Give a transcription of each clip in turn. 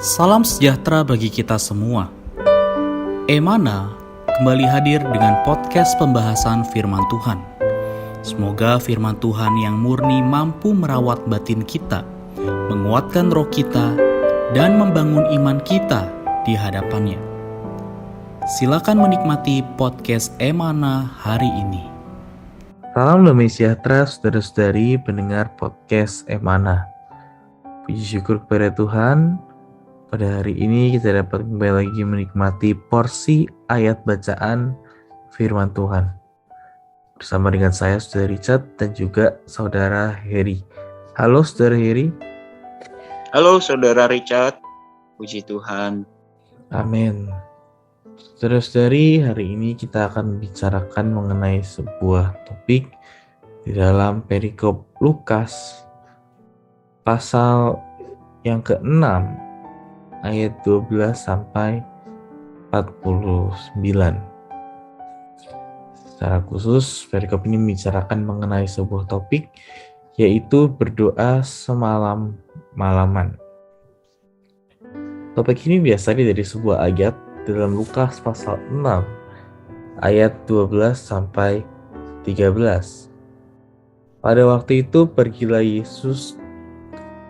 Salam sejahtera bagi kita semua. Emana kembali hadir dengan podcast pembahasan firman Tuhan. Semoga firman Tuhan yang murni mampu merawat batin kita, menguatkan roh kita, dan membangun iman kita di hadapannya. Silakan menikmati podcast Emana hari ini. Salam damai sejahtera saudara-saudari pendengar podcast Emana. Puji syukur kepada Tuhan, pada hari ini kita dapat kembali lagi menikmati porsi ayat bacaan firman Tuhan. Bersama dengan saya, Saudara Richard, dan juga Saudara Heri. Halo Saudara Heri. Halo Saudara Richard, puji Tuhan. Amin. Saudara-saudari, hari ini kita akan membicarakan mengenai sebuah topik di dalam perikop Lukas pasal yang ke-6 ayat 12 sampai 49. Secara khusus, perikop ini membicarakan mengenai sebuah topik, yaitu berdoa semalam-malaman. Topik ini biasanya dari sebuah ayat dalam Lukas pasal 6 ayat 12 sampai 13. Pada waktu itu pergilah Yesus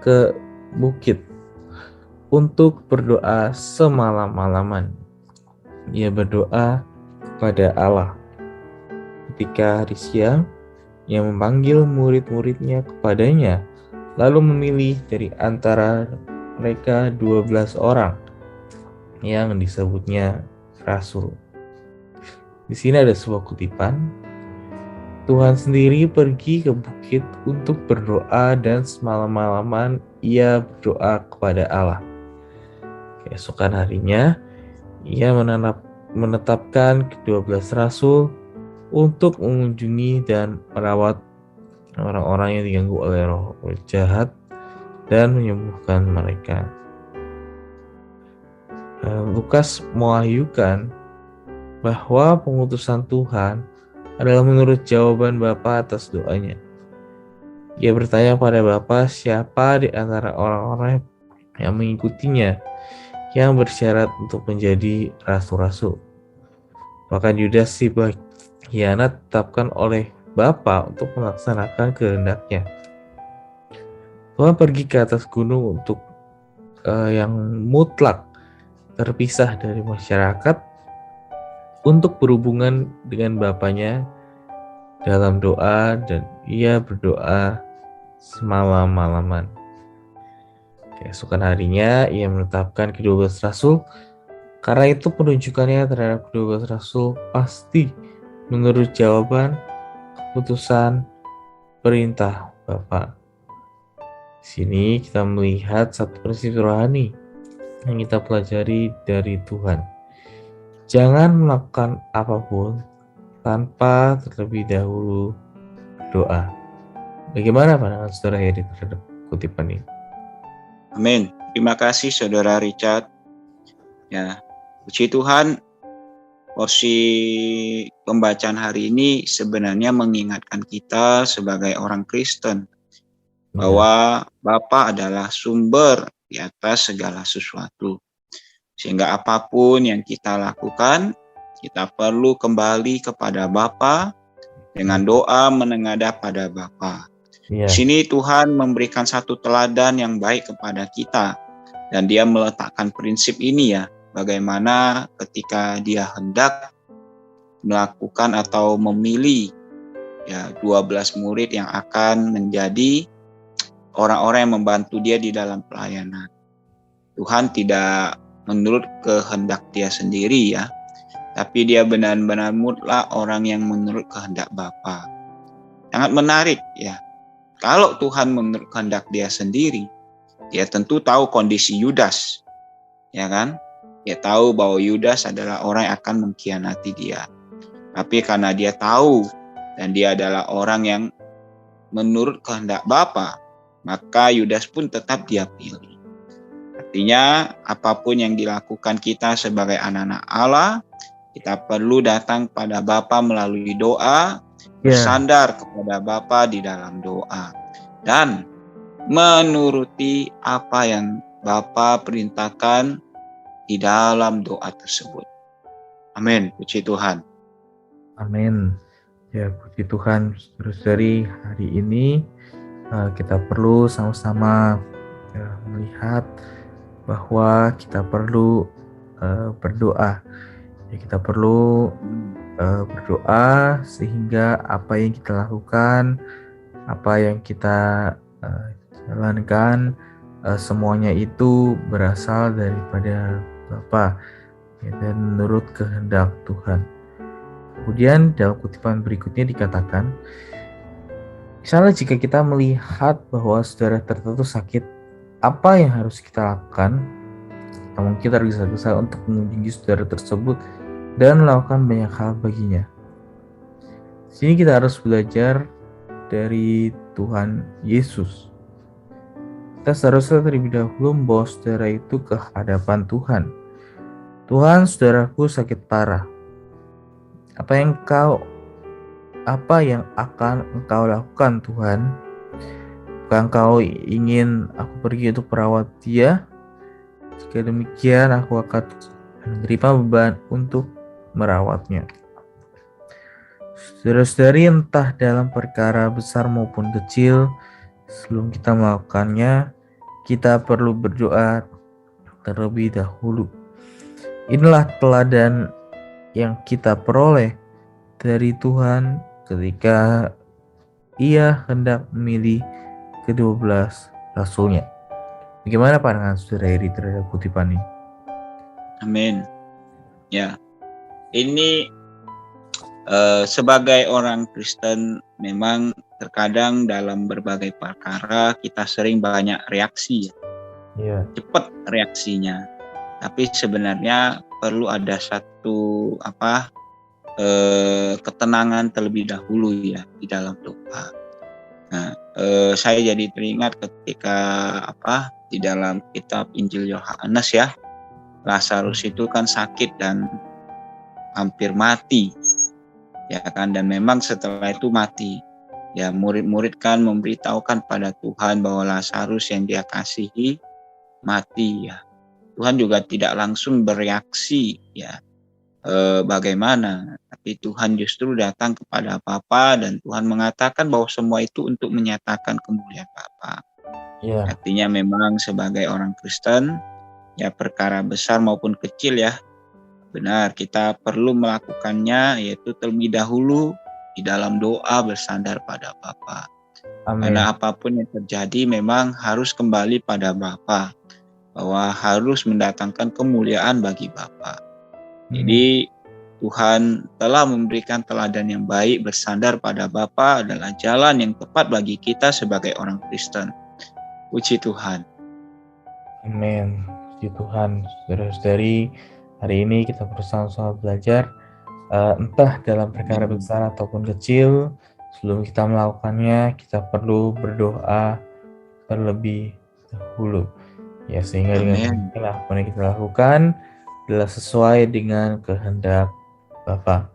ke bukit untuk berdoa semalam-malaman. Ia berdoa kepada Allah. Ketika hari siang, ia memanggil murid-muridnya kepadanya, lalu memilih dari antara mereka 12 orang yang disebutnya rasul. Di sini ada sebuah kutipan. Tuhan sendiri pergi ke bukit untuk berdoa dan semalam-malaman ia berdoa kepada Allah. Keesokan harinya, ia menetapkan ke-12 rasul untuk mengunjungi dan merawat orang-orang yang diganggu oleh roh jahat dan menyembuhkan mereka. Lukas mewahyukan bahwa pengutusan Tuhan adalah menurut jawaban Bapa atas doanya. Ia bertanya pada Bapa siapa di antara orang-orang yang mengikutinya yang bersyarat untuk menjadi rasul-rasul. Bahkan Yudas si pengkhianat ditetapkan oleh Bapa untuk melaksanakan kehendaknya. Tuhan pergi ke atas gunung untuk yang mutlak terpisah dari masyarakat untuk berhubungan dengan Bapanya dalam doa, dan ia berdoa semalam-malaman. Keesokan harinya ia menetapkan ke-12 rasul. Karena itu penunjukannya terhadap ke-12 rasul pasti menurut jawaban, keputusan, perintah Bapa. Di sini kita melihat satu prinsip rohani yang kita pelajari dari Tuhan. Jangan melakukan apapun tanpa terlebih dahulu berdoa. Bagaimana pandangan Saudara Heri terhadap kutipan ini? Amin. Terima kasih Saudara Richard. Ya, puji Tuhan, porsi pembacaan hari ini sebenarnya mengingatkan kita sebagai orang Kristen bahwa Bapa adalah sumber di atas segala sesuatu. Sehingga apapun yang kita lakukan, kita perlu kembali kepada Bapa dengan doa menengadah pada Bapa. Di sini Tuhan memberikan satu teladan yang baik kepada kita, dan Dia meletakkan prinsip ini ya, bagaimana ketika Dia hendak melakukan atau memilih ya 12 murid yang akan menjadi orang-orang yang membantu Dia di dalam pelayanan. Tuhan tidak menurut kehendak Dia sendiri ya, tapi Dia benar-benar mutlak orang yang menurut kehendak Bapa. Sangat menarik ya. Kalau Tuhan menurut kehendak Dia sendiri, Dia tentu tahu kondisi Yudas, ya kan? Dia tahu bahwa Yudas adalah orang yang akan mengkhianati Dia. Tapi karena Dia tahu dan Dia adalah orang yang menurut kehendak Bapa, maka Yudas pun tetap Dia pilih. Artinya apapun yang dilakukan kita sebagai anak-anak Allah, kita perlu datang pada Bapa melalui doa, bersandar kepada Bapa di dalam doa, dan menuruti apa yang Bapa perintahkan di dalam doa tersebut. Amin. Puji Tuhan. Amin. Ya, puji Tuhan, saudara-saudari, hari ini kita perlu sama-sama melihat bahwa kita perlu berdoa. Ya, kita perlu berdoa sehingga apa yang kita lakukan, apa yang kita jalankan, semuanya itu berasal daripada Bapa, ya, dan menurut kehendak Tuhan. Kemudian dalam kutipan berikutnya dikatakan, misalnya jika kita melihat bahwa saudara tertentu sakit, apa yang harus kita lakukan? Namun kita tergesa-gesa untuk mengunjungi saudara tersebut dan melakukan banyak hal baginya. Di sini kita harus belajar dari Tuhan Yesus. Kita seharusnya terlebih dahulu membawa saudara itu ke hadapan Tuhan. Tuhan, saudaraku sakit parah. Apa yang akan engkau lakukan, Tuhan? Apakah engkau ingin aku pergi untuk merawat dia? Jika demikian, aku akan menerima beban untuk merawatnya. Saudara-saudari, entah dalam perkara besar maupun kecil, sebelum kita melakukannya, kita perlu berdoa terlebih dahulu. Inilah teladan yang kita peroleh dari Tuhan ketika Ia hendak memilih ke-12 rasulnya. Bagaimana pandangan saudara Heri terhadap kutipan ini? Amin. Ya, ini sebagai orang Kristen memang terkadang dalam berbagai perkara kita sering banyak reaksi, Ya. cepat reaksinya. Tapi sebenarnya perlu ada satu ketenangan terlebih dahulu ya di dalam doa. Nah, saya jadi teringat ketika di dalam kitab Injil Yohanes ya, Lazarus itu kan sakit dan hampir mati, ya kan, dan memang setelah itu mati. Ya, murid-murid kan memberitahukan pada Tuhan bahwa Lazarus yang dia kasihi mati ya. Tuhan juga tidak langsung bereaksi ya bagaimana, tapi Tuhan justru datang kepada Bapa dan Tuhan mengatakan bahwa semua itu untuk menyatakan kemuliaan Bapa. Ya. Artinya memang sebagai orang Kristen ya, perkara besar maupun kecil ya, benar kita perlu melakukannya, yaitu terlebih dahulu di dalam doa bersandar pada Bapa. Karena apapun yang terjadi memang harus kembali pada Bapa, bahwa harus mendatangkan kemuliaan bagi Bapa. Jadi Tuhan telah memberikan teladan yang baik, bersandar pada Bapa adalah jalan yang tepat bagi kita sebagai orang Kristen. Puji Tuhan. Amin. Puji Tuhan. Saudara-saudari, hari ini kita bersama-sama belajar entah dalam perkara besar ataupun kecil, sebelum kita melakukannya kita perlu berdoa terlebih dahulu. Ya, sehingga dengan apa yang kita lakukan adalah sesuai dengan kehendak Bapa.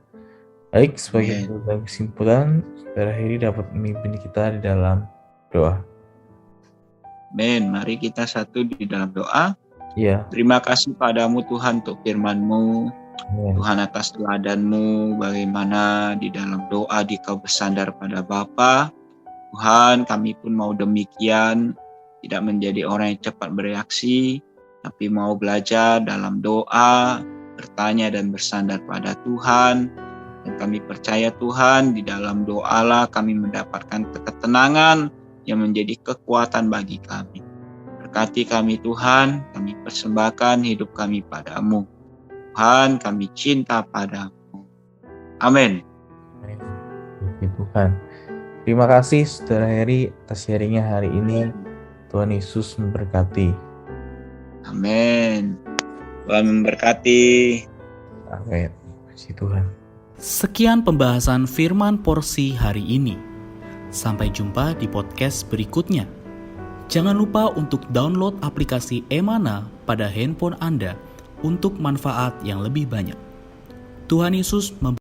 Baik, sebagai kesimpulan, saudara Heri dapat memimpin kita di dalam doa. Amin. Mari kita satu di dalam doa. Ya. Terima kasih padamu Tuhan untuk firman-Mu. Amin. Tuhan atas teladan-Mu, bagaimana di dalam doa Dikau bersandar pada Bapa. Tuhan, kami pun mau demikian, tidak menjadi orang yang cepat bereaksi, tapi mau belajar dalam doa, bertanya dan bersandar pada Tuhan. Dan kami percaya Tuhan, di dalam doalah kami mendapatkan ketenangan yang menjadi kekuatan bagi kami. Berkati kami Tuhan, kami persembahkan hidup kami padamu. Tuhan, kami cinta padamu. Amin. Puji Tuhan. Terima kasih saudara Heri atas sharingnya hari ini. Tuhan Yesus memberkati. Amin. Tuhan memberkati. Amin. Puji Tuhan. Sekian pembahasan firman porsi hari ini. Sampai jumpa di podcast berikutnya. Jangan lupa untuk download aplikasi Emana pada handphone Anda untuk manfaat yang lebih banyak. Tuhan Yesus memberkati.